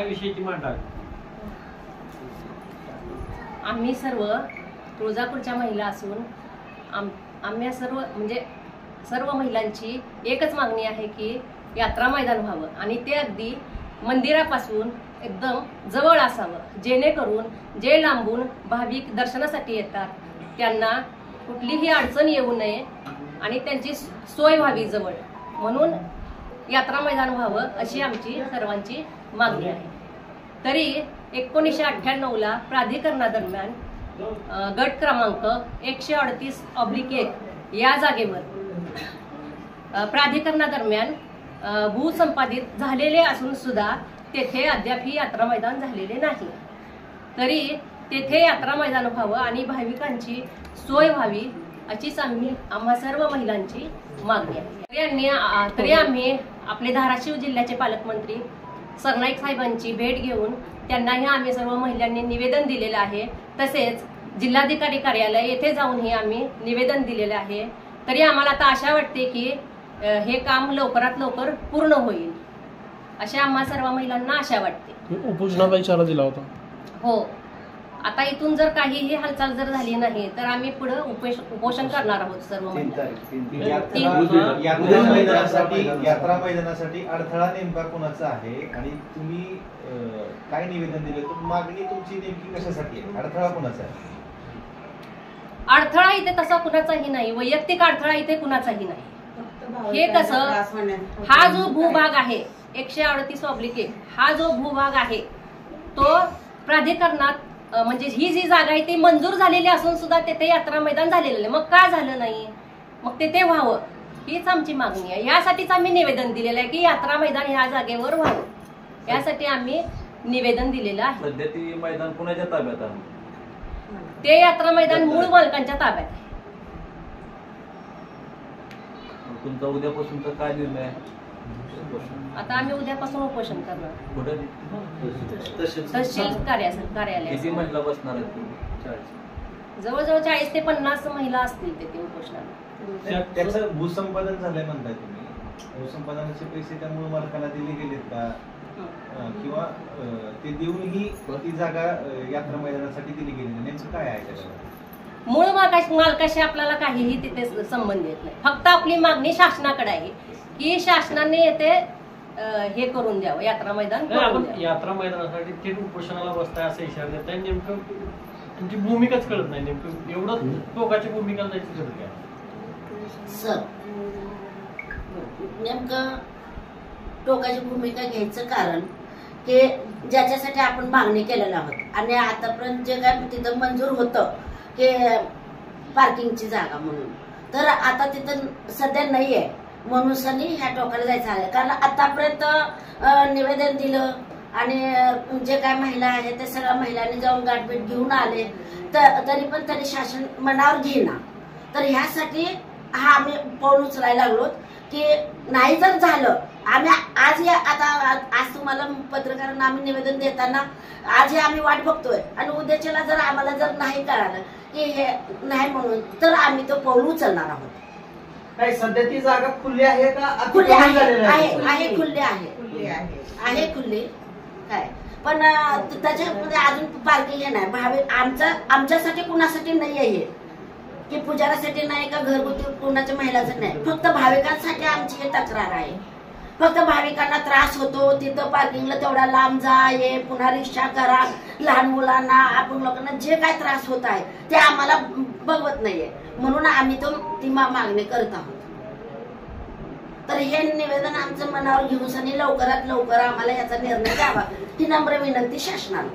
काय विषयाची मांडा? आम्ही सर्व तुळजापूरच्या महिला असून आम्ही सर्व महिलांची एकच मागणी आहे की यात्रा मैदान व्हावं आणि ते अगदी मंदिरापासून एकदम जवळ असावं, जेणेकरून जे लांबून भाविक दर्शनासाठी येतात त्यांना कुठलीही अडचण येऊ नये आणि त्यांची सोय व्हावी जवळ, म्हणून यात्रा मैदान व्हावं अशी आमची सर्वांची मागणी आहे. तरी 1998ला प्राधिकरणादरम्यान गट क्रमांक 138/1 या जागेवर प्राधिकरणादरम्यान भूसंपादित झालेले असून सुद्धा तेथे अद्याप ही यात्रा मैदान झालेले नाही. तरी तेथे यात्रा मैदान व्हावं आणि भाविकांची सोय व्हावी अशीच आम्हा सर्व महिलांची मागणी आहे. तरी आम्ही आपले धाराशिव जिल्ह्याचे पालकमंत्री सरनाईक साहेबांची भेट घेऊन त्यांनाही आम्ही सर्व महिलांनी निवेदन दिलेलं आहे. तसेच जिल्हाधिकारी कार्यालय येथे जाऊनही आम्ही निवेदन दिलेलं आहे. तरी आम्हाला आता आशा वाटते की हे काम लवकरात लवकर पूर्ण होईल अशी आम्हा सर्व महिलांना आशा वाटते. उपोषणाचा इशारा दिला होता. हो, आता इथून जर काहीही हालचाल जर झाली नाही तर आम्ही पुढे उपोषण करणार आहोत सर्व महिला. यात्रा मैदानासाठी अडथळा नेमका कोणाचा आहे आणि तुम्ही काय निवेदन दिले, मागणी तुमची नेमकी कशासाठी आहे, अडथळा कोणाचा आहे? अडथळा इथे तसा कुणाचाही नाही, वैयक्तिक अडथळा इथे कुणाचाही नाही. हे कसं, हा जो भूभाग आहे 138/1 हा जो भूभाग आहे तो प्राधिकरणात म्हणजे ही जी जागा आहे ती मंजूर झालेली असून सुद्धा तेथे यात्रा मैदान झालेलं नाही. मग का झालं नाही? मग तेथे व्हावं हीच आमची मागणी आहे. यासाठीच आम्ही निवेदन दिलेलं आहे की यात्रा मैदान ह्या जागेवर व्हावं, यासाठी आम्ही निवेदन दिलेलं आहे. सध्या ती मैदान कुणाच्या ताब्यात आहे? ते यात्रा मैदान मूळ मालकांच्या ताब्यात आहे. तुमचा उद्यापासूनचा काय निर्णय आहे? आता आम्ही उद्यापासून उपोषण करणार. कुठे? तहसील कार्यालय. किती महिला बसणार आहेत तुम्ही? जवळजवळ 40 ते 50 महिला असतील तिथे उपोषणाला. त्याचं भूसंपादन झालंय म्हणताय तुम्ही, भूसंपादनाचे पैसे त्या मूळ मालकाला दिले गेलेत का, किंवा ते देऊनही ती जागा यात्रा मैदानासाठी दिली गेली, नेमकं काय आहे त्याच्यावर? मूळ मालकाशी आपल्याला काहीही तिथे संबंध येत नाही. फक्त आपली मागणी शासनाकडे आहे की शासनाने येथे हे करून द्यावं, यात्रा मैदान. यात्रा मैदानासाठी थेट उपोषणाला बसताय असं इशारा देताय. नेमकं तुमची भूमिकाच कळत नाही. नेमकं एवढं टोकाची भूमिका द्यायची गरज काय? सर, नेमकं टोकाची भूमिका घ्यायचं कारण की ज्याच्यासाठी आपण मागणी केलेल्या आहोत आणि आतापर्यंत जे काय तिथं मंजूर होतं की पार्किंगची जागा म्हणून, तर आता तिथं सध्या नाही आहे म्हणून सनी ह्या टोकाला जायचं आहे. कारण आतापर्यंत निवेदन दिलं आणि जे काय महिला आहेत ते सगळ्या महिलांनी जाऊन गाठभेट घेऊन आले, तरी शासन मनावर घेईना. तर ह्यासाठी हा आम्ही पाऊल उचलायला लागलो की नाही जर झालं, आम्ही आज तुम्हाला पत्रकारांना आम्ही निवेदन देताना आज हे आम्ही वाट बघतोय आणि उद्याच्याला जर आम्हाला जर नाही कळालं की हे नाही म्हणून तर आम्ही तो पाऊल उचलणार आहोत. काय सध्या ती जागा खुली आहे का? खुली आहे, खुली खुली काय, पण त्याच्यामध्ये अजून पार्किंग नाही. आमच्यासाठी कुणासाठी नाही आहे हे, की पुजारासाठी नाही का घरगुती कुणाच्या महिलांसाठी नाही, फक्त भाविकांसाठी आमची हे तक्रार आहे. फक्त भाविकांना त्रास होतो तिथं पार्किंगला तेवढा लांब जा ये, पुन्हा रिक्षा करा, लहान मुलांना आपण लोकांना जे काय त्रास होत आहे ते आम्हाला बघवत नाहीये, म्हणून आम्ही ती मागणी करत आहोत. तर हे निवेदन आमचं मनावर घेऊन आणि लवकरात लवकर आम्हाला याचा निर्णय द्यावा ही नम्र विनंती शासनाला.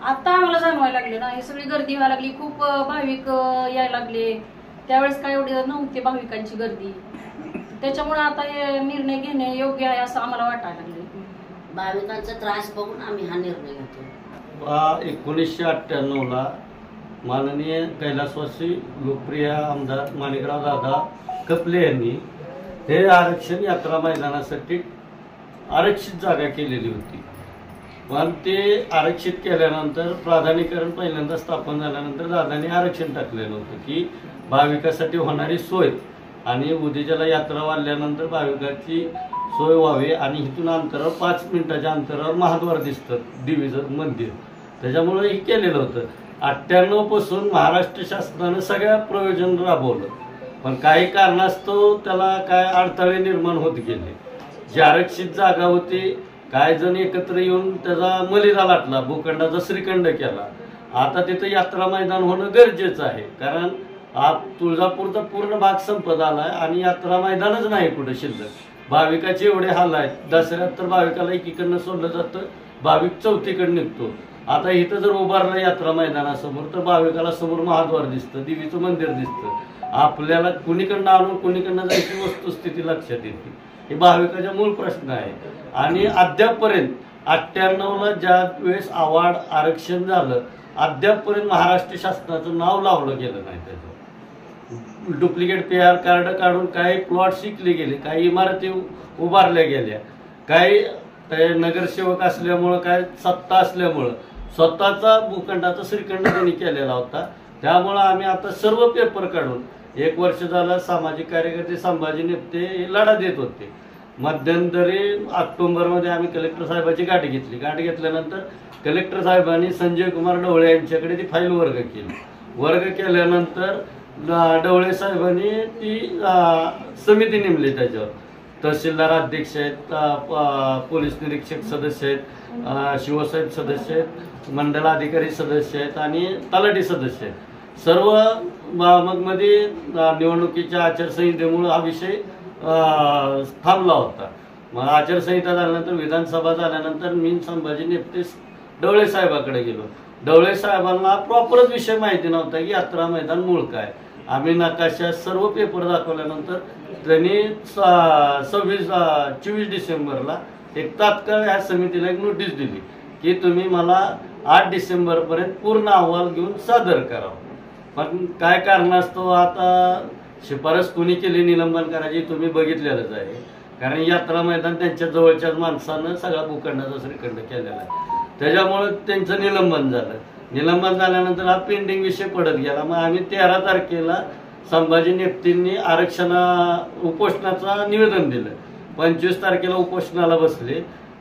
आता आम्हाला जाणवायला लागले ना, ही सगळी गर्दी व्हायला लागली, खूप भाविक यायला लागले. त्यावेळेस काय एवढी नव्हती भाविकांची गर्दी, त्याच्यामुळे आता हे निर्णय घेणे योग्य आहे असं आम्हाला वाटायला लागले. भाविकांचा त्रास बघून आम्ही हा निर्णय घेतो. 1998ला माननीय कैलासवासी लोकप्रिय आमदार माणिकराव दादा कपले यांनी हे आरक्षण यात्रा मैदानासाठी आरक्षित जागा केलेली होती. पण ते आरक्षित केल्यानंतर प्राधिकरण पहिल्यांदा स्थापन झाल्यानंतर दादांनी आरक्षण टाकलेलं होतं की भाविकासाठी होणारी सोय आणि उद्याच्याला यात्रा वाढल्यानंतर भाविकाची सोय व्हावी आणि इथून अंतरावर 5 मिनिटाच्या अंतरावर महाद्वार दिसतं देवीचं मंदिर, त्याच्यामुळे हे केलेलं होतं. 98 पासून महाराष्ट्र शासनानं सगळ्या प्रयोजन राबवलं, पण काही कारणास्तव त्याला काय अडथळे निर्माण होत गेले. जी आरक्षित जागा होती काही जण एकत्र येऊन त्याचा मलिदा लाटला, भूखंडाचा श्रीखंड केला. आता तिथं यात्रा मैदान होणं गरजेचं आहे, कारण तुळजापूरचा पूर्ण भाग संपत आलाय आणि यात्रा मैदानच नाही कुठे शिल्लक. भाविकाचे एवढे हाल आहेत. दसऱ्यात तर भाविकाला एकीकडनं सोडलं जातं, भाविक चौथीकडे निघतो. आता इथं जर उभारलं यात्रा मैदानासमोर तर भाविकाला समोर महाद्वार दिसतं, देवीचं मंदिर दिसतं. आपल्याला कुणीकडनं आणून कुणीकडनं जायची वस्तुस्थिती लक्षात येते. हे भाविकाचा मूळ प्रश्न आहे. आणि अद्यापपर्यंत 98ला ज्या वेळेस आवाड आरक्षण झालं, अद्यापपर्यंत महाराष्ट्र शासनाचं नाव लावलं गेलं नाही. त्याचं डुप्लिकेट PR कार्ड काढून काही प्लॉट शिकले गेले, काही इमारती उभारल्या गेल्या, काही नगरसेवक असल्यामुळं, काय सत्ता असल्यामुळं स्वतःचा भूखंडाचा श्रीखंड त्यांनी केलेला होता. त्यामुळं आम्ही आता सर्व पेपर काढून 1 वर्ष झालं सामाजिक कार्यकर्ते संभाजी नेते हे लढा देत होते. मध्यंतरी ऑक्टोबरमध्ये आम्ही कलेक्टर साहेबाची गाठ घेतली. गाठ घेतल्यानंतर कलेक्टर साहेबांनी संजय कुमार ढवळे यांच्याकडे ती फाईल वर्ग केली. वर्ग केल्यानंतर ढवळे साहेबांनी ती समिती नेमली. त्याच्यावर तहसीलदार अध्यक्ष आहेत, पोलीस निरीक्षक सदस्य आहेत, शिवसाहेब सदस्य आहेत, मंडलाधिकारी सदस्य आहेत आणि तलाठी सदस्य आहेत. सर्व मग मध्ये निवडणुकीच्या आचारसंहितेमुळे हा विषय थांबला होता. मग आचारसंहिता झाल्यानंतर, विधानसभा झाल्यानंतर मी संभाजी नेते ढवळे साहेबाकडे गेलो. ढवळे साहेबांना प्रॉपरच विषय माहिती नव्हता की यात्रा मैदान मूळ काय. आम्ही नकाशा सर्व पेपर दाखवल्यानंतर त्यांनी 24 डिसेंबरला एक तात्काळ ह्या समितीला एक नोटीस दिली की तुम्ही मला 8 डिसेंबरपर्यंत पूर्ण अहवाल घेऊन सादर करावा. पण काय कारणास्तव आता शिफारस कोणी केली निलंबन करायची तुम्ही बघितलेलंच आहे. कारण यात्रा मैदान त्यांच्या जवळच्याच माणसानं सगळा भूखंडाचा श्रीखंड केलेला आहे. त्याच्यामुळे त्यांचं निलंबन झालं. निलंबन झाल्यानंतर हा पेंडिंग विषय पडत गेला. मग आम्ही 13 तारखेला संभाजी नेत्यांनी उपोषणाचं निवेदन दिलं. 25 तारखेला उपोषणाला बसले.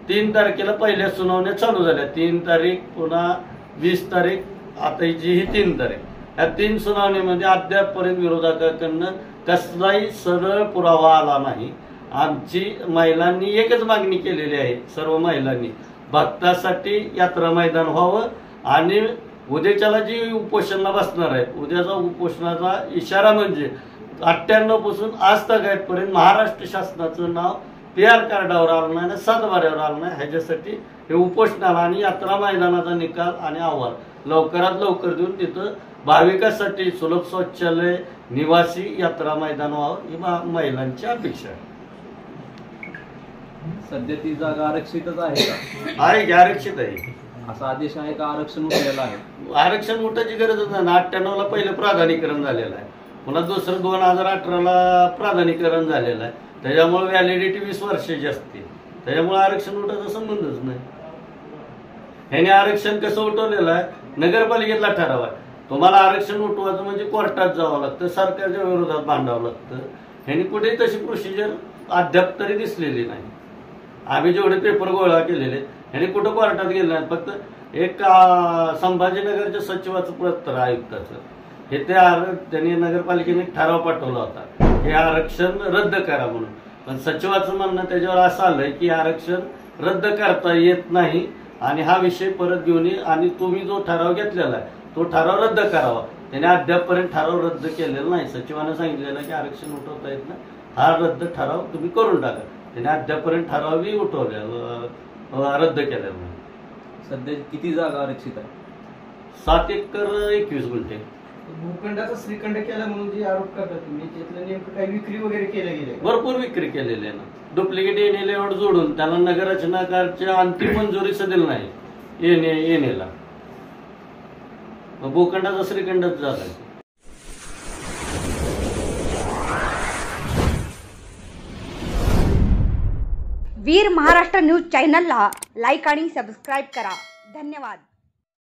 3 तारखेला पहिल्या सुनावण्या चालू झाल्या. 3 तारीख पुन्हा 20 तारीख, आता ही 3 तारीख. या 3 सुनावणीमध्ये अद्यापपर्यंत विरोधकांकडनं कसलाही सरळ पुरावा आला नाही. आमची महिलांनी एकच मागणी केलेली आहे, सर्व महिलांनी, भक्तासाठी यात्रा मैदान व्हावं आणि उद्याच्याला जी उपोषणाला बसणार आहेत, उद्याचा उपोषणाचा इशारा म्हणजे 98 पासून आज तक महाराष्ट्र शासनाचं नाव PR कार्डावर आलं नाही, 7 बाऱ्यावर आलं नाही. ह्याच्यासाठी हे उपोषणाला आणि यात्रा मैदानाचा निकाल आणि अहवाल लवकरात लवकर देऊन तिथं भाविकांसाठी सुलभ शौचालय, निवासी यात्रा मैदान व्हावं ही महिलांची अपेक्षा आहे. सध्या ती जागा आरक्षितच आहे का? आहे की आरक्षित आहे. असा आदेश आहे का आरक्षण उठलेलं आहे? आरक्षण उठायची गरजच नाही. 98ला पहिलं प्राधान्यकरण झालेलं आहे, पुन्हा दुसरं 2018ला प्राधान्यकरण झालेलं आहे. त्याच्यामुळे व्हॅलिडिटी 20 वर्षाची असते. त्याच्यामुळे आरक्षण उठायचा संबंधच नाही. ह्याने आरक्षण कसं उठवलेलं आहे, नगरपालिकेतला ठराव आहे. तुम्हाला आरक्षण उठवायचं म्हणजे कोर्टात जावं लागतं, सरकारच्या विरोधात भांडावं लागतं. ह्याने कुठेही तशी प्रोसिजर अद्याप तरी दिसलेली नाही. आम्ही जेवढे पेपर गोळा केलेले ह्याने कुठं कोर्टात गेले नाहीत. फक्त एक संभाजीनगरच्या सचिवाचं पत्र आयुक्ताचं हे त्यांनी नगरपालिकेने ठराव पाठवला होता हे आरक्षण रद्द करा म्हणून. पण सचिवाचं म्हणणं त्याच्यावर असं आलंय की आरक्षण रद्द करता येत नाही आणि हा विषय परत घेऊन ये आणि तुम्ही जो ठराव घेतलेला आहे तो ठराव रद्द करावा. त्याने अद्यापपर्यंत ठराव रद्द केलेला नाही. सचिवानं सांगितलेलं की आरक्षण उठवता येत नाही, हा रद्द ठराव तुम्ही करून टाका. त्याने अद्यापपर्यंत ठरावही उठवल्या रद्द केलेला नाही. सध्या किती जागा आरक्षित आहे? 7 एकर 21 गुंठे. भूखंडाचा श्रीखंड केला म्हणून जे आरोप करता तुम्ही, त्यातलं नेमकं काही विक्री वगैरे केल्या गेल्या? भरपूर विक्री केलेली आहे ना. डुप्लिकेट येणे जोडून त्याला नगररचनाकारच्या अंतिम मंजुरी दिली नाही येणेला. भूखंडाचा श्रीखंडच झाला. वीर महाराष्ट्र न्यूज चॅनलला लाईक आणि सबस्क्राईब करा. धन्यवाद.